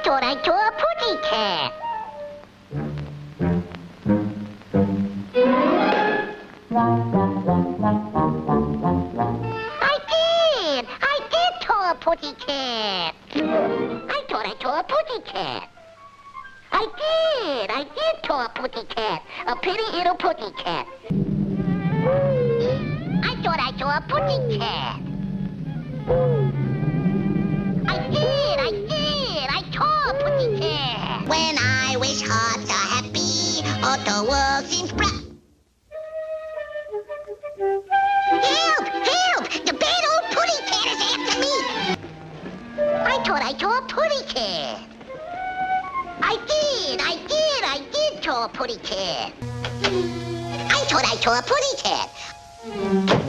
thought I saw a pussycat. I did saw a pussycat. I thought I saw a pussycat. I did saw a pussycat. A pretty little pussycat. I thought I saw a pussycat. I saw a pussycat. When I wish hearts are happy, all the world seems bright. Help! Help! The bad old pussycat is after me! I thought I saw a pussycat. I did saw a pussycat. I thought I saw a pussycat.